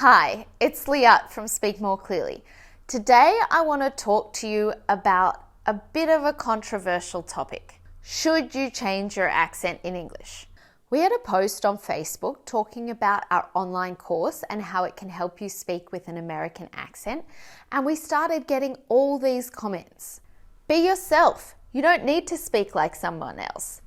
Hi, it's Liat from Speak More Clearly. Today I want to talk to you about a bit of a controversial topic. Should you change your accent in English? We had a post on Facebook talking about our online course and how it can help you speak with an American accent, and we started getting all these comments. Be yourself. You don't need to speak like someone else.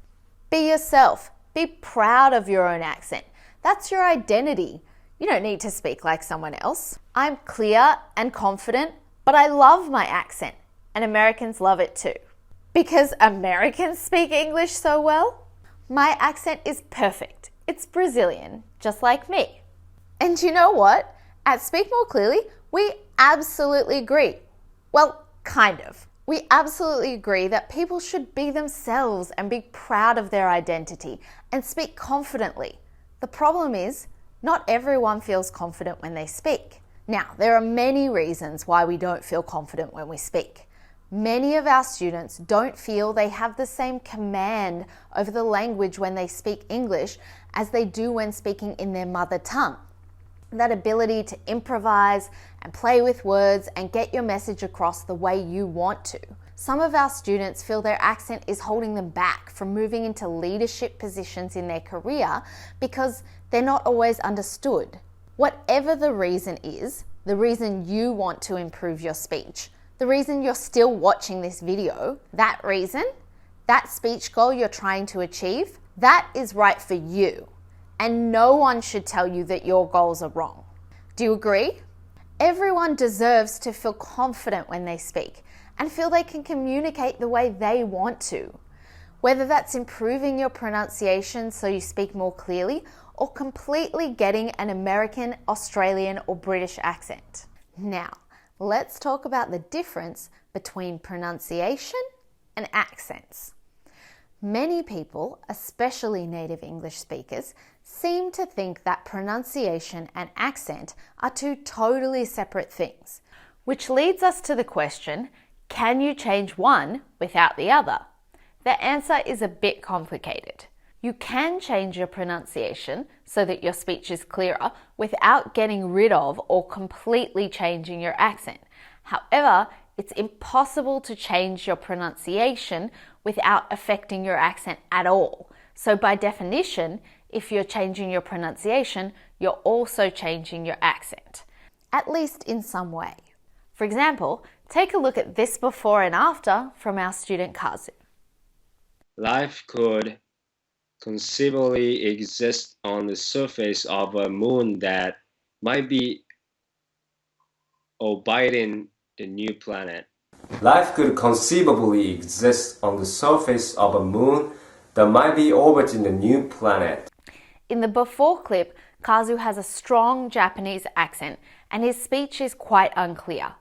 Be yourself. Be proud of your own accent. That's your identity. You don't need to speak like someone else. I'm clear and confident, but I love my accent, and Americans love it too. Because Americans speak English so well? My accent is perfect. It's Brazilian, just like me. And you know what? At Speak More Clearly, we absolutely agree. Well, kind of. We absolutely agree that people should be themselves and be proud of their identity and speak confidently. The problem is, not everyone feels confident when they speak. Now, there are many reasons why we don't feel confident when we speak. Many of our students don't feel they have the same command over the language when they speak English as they do when speaking in their mother tongue. That ability to improvise and play with words and get your message across the way you want to. Some of our students feel their accent is holding them back from moving into leadership positions in their career because they're not always understood. Whatever the reason is, the reason you want to improve your speech, the reason you're still watching this video, that reason, that speech goal you're trying to achieve, that is right for you. And no one should tell you that your goals are wrong. Do you agree? Everyone deserves to feel confident when they speak and feel they can communicate the way they want to. Whether that's improving your pronunciation so you speak more clearly or completely getting an American, Australian, or British accent. Now, let's talk about the difference between pronunciation and accents. Many people, especially native English speakers, seem to think that pronunciation and accent are two totally separate things, which leads us to the question, can you change one without the other? The answer is a bit complicated. You can change your pronunciation so that your speech is clearer without getting rid of or completely changing your accent. However, it's impossible to change your pronunciation without affecting your accent at all. So by definition, if you're changing your pronunciation, you're also changing your accent, at least in some way. For example, take a look at this before and after from our student Kazu. Life could conceivably exist on the surface of a moon that might be orbiting the new planet. Life could conceivably exist on the surface of a moon that might be orbiting the new planet. In the before clip, Kazu has a strong Japanese accent and his speech is quite unclear.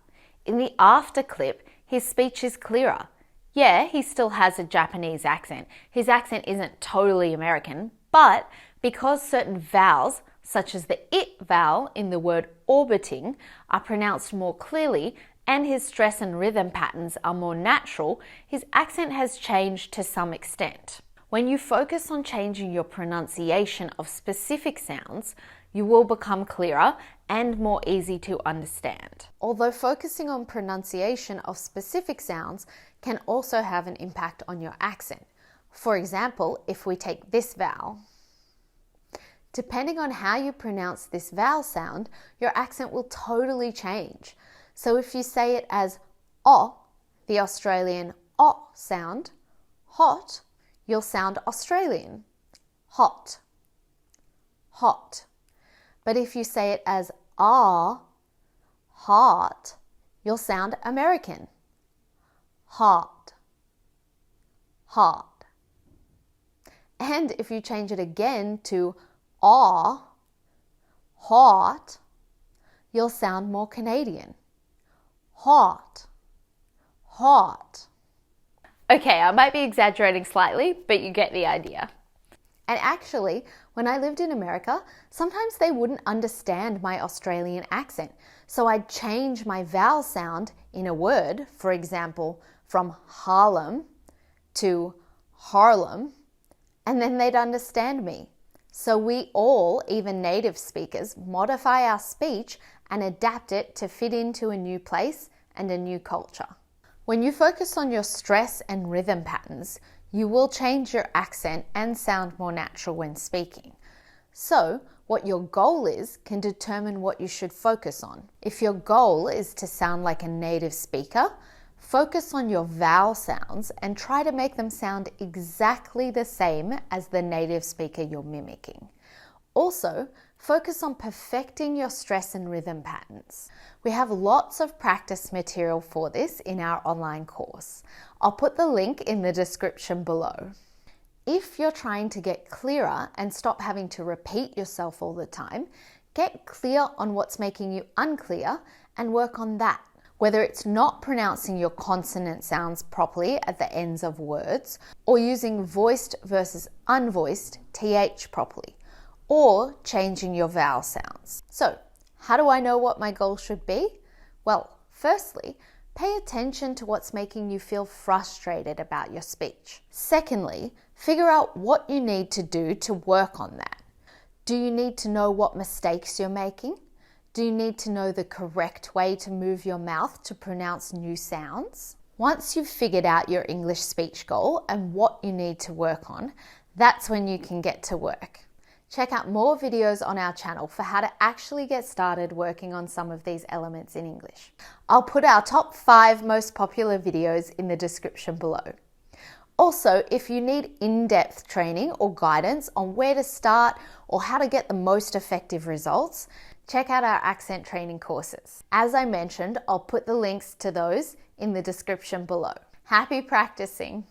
In the after clip, his speech is clearer. Yeah, he still has a Japanese accent. His accent isn't totally American, but because certain vowels, such as the it vowel in the word orbiting, are pronounced more clearly and his stress and rhythm patterns are more natural, his accent has changed to some extent. When you focus on changing your pronunciation of specific sounds, you will become clearer and more easy to understand. Although focusing on pronunciation of specific sounds can also have an impact on your accent. For example, if we take this vowel, depending on how you pronounce this vowel sound, your accent will totally change. So if you say it as O, the Australian O sound, hot, you'll sound Australian. Hot. Hot. But if you say it as ah, hot, you'll sound American. Hot. Hot. And if you change it again to ah, hot, you'll sound more Canadian. Hot. Hot. Okay, I might be exaggerating slightly, but you get the idea. And actually, when I lived in America, sometimes they wouldn't understand my Australian accent. So I'd change my vowel sound in a word, for example, from Harlem to Harlem, and then they'd understand me. So we all, even native speakers, modify our speech and adapt it to fit into a new place and a new culture. When you focus on your stress and rhythm patterns, you will change your accent and sound more natural when speaking. So, what your goal is can determine what you should focus on. If your goal is to sound like a native speaker, focus on your vowel sounds and try to make them sound exactly the same as the native speaker you're mimicking. Also, focus on perfecting your stress and rhythm patterns. We have lots of practice material for this in our online course. I'll put the link in the description below. If you're trying to get clearer and stop having to repeat yourself all the time, get clear on what's making you unclear and work on that. Whether it's not pronouncing your consonant sounds properly at the ends of words, or using voiced versus unvoiced th properly, or changing your vowel sounds. So, how do I know what my goal should be? Well, firstly, pay attention to what's making you feel frustrated about your speech. Secondly, figure out what you need to do to work on that. Do you need to know what mistakes you're making? Do you need to know the correct way to move your mouth to pronounce new sounds? Once you've figured out your English speech goal and what you need to work on, that's when you can get to work. Check out more videos on our channel for how to actually get started working on some of these elements in English. I'll put our top 5 most popular videos in the description below. Also, if you need in-depth training or guidance on where to start or how to get the most effective results, check out our accent training courses. As I mentioned, I'll put the links to those in the description below. Happy practicing!